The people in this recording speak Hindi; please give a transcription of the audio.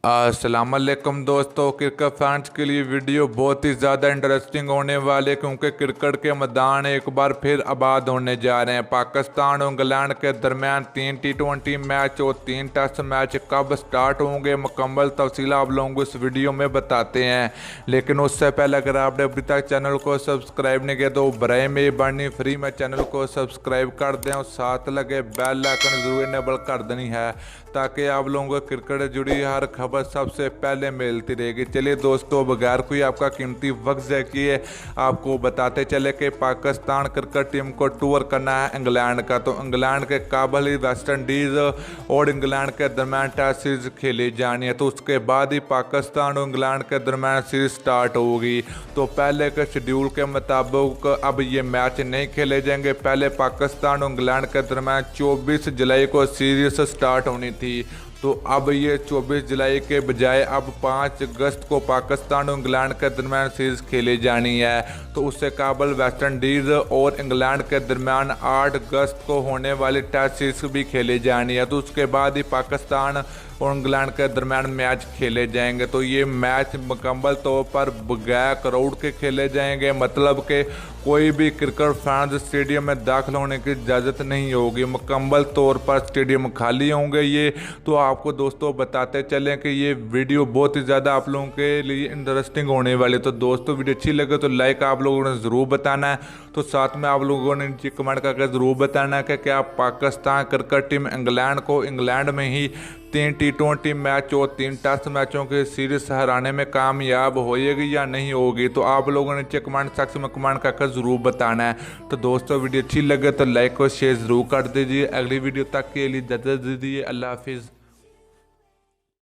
अस्सलामुअलैकुम दोस्तों, क्रिकेट फैंस के लिए वीडियो बहुत ही ज़्यादा इंटरेस्टिंग होने वाले, क्योंकि क्रिकेट के मैदान एक बार फिर आबाद होने जा रहे हैं। पाकिस्तान और इंग्लैंड के दरमियान 3 T20 मैच और 3 टेस्ट मैच कब स्टार्ट होंगे, मुकम्मल तफसील आप लोगों को इस वीडियो में बताते हैं। लेकिन उससे पहले अगर आपने अभी तक चैनल को सब्सक्राइब नहीं किया तो बराए मेहरबानी फ्री में चैनल को सब्सक्राइब कर दें और साथ लगे बेल आइकन जरूर इनेबल कर देनी है, ताकि आप लोगों को क्रिकेट से जुड़ी हर खबर सबसे पहले मिलती रहेगी। चलिए दोस्तों, बगैर कोई आपका कीमती वक्त ज़ाया किए आपको बताते चले कि पाकिस्तान क्रिकेट टीम को टूर करना है इंग्लैंड का। तो इंग्लैंड के काबुल ही वेस्ट इंडीज़ और इंग्लैंड के दरमियान टेस्ट सीरीज खेली जानी है। तो उसके बाद ही पाकिस्तान और इंग्लैंड के दरमियान सीरीज स्टार्ट होगी। तो पहले के शेड्यूल के मुताबिक अब ये मैच नहीं खेले जाएंगे। पहले पाकिस्तान और इंग्लैंड के दरमियान 24 जुलाई को सीरीज स्टार्ट होनी थी। तो अब ये 24 जुलाई के बजाय अब 5 अगस्त को पाकिस्तान और इंग्लैंड के दरमियान सीरीज खेली जानी है। तो उससे काबुल वेस्ट इंडीज़ और इंग्लैंड के दरमियान 8 अगस्त को होने वाली टेस्ट सीरीज भी खेली जानी है। तो उसके बाद ही पाकिस्तान और इंग्लैंड के दरमियान मैच खेले जाएंगे। तो ये मैच मुकम्मल तौर पर बगैर क्राउड के खेले जाएंगे, मतलब कि कोई भी क्रिकेट फैंस स्टेडियम में दाखिल होने की इजाज़त नहीं होगी। मुकम्मल तौर पर स्टेडियम खाली होंगे ये। तो आपको दोस्तों बताते चलें कि ये वीडियो बहुत ही ज़्यादा आप लोगों के लिए इंटरेस्टिंग होने वाली है। तो दोस्तों, वीडियो अच्छी लगे तो लाइक आप लोगों ने ज़रूर बताना है। तो साथ में आप लोगों ने नीचे कमेंट करके ज़रूर बताना है कि क्या पाकिस्तान क्रिकेट टीम इंग्लैंड में ही 3 T20 मैच और 3 टेस्ट मैचों की सीरीज हराने में कामयाब होएगी या नहीं होगी। तो आप लोगों ने नीचे कमेंट सेक्शन में कमेंट करके ज़रूर बताना है। तो दोस्तों, वीडियो अच्छी लगे तो लाइक और शेयर ज़रूर कर दीजिए। अगली वीडियो तक के लिए इजाज़त दीजिए। अल्लाह हाफिज़।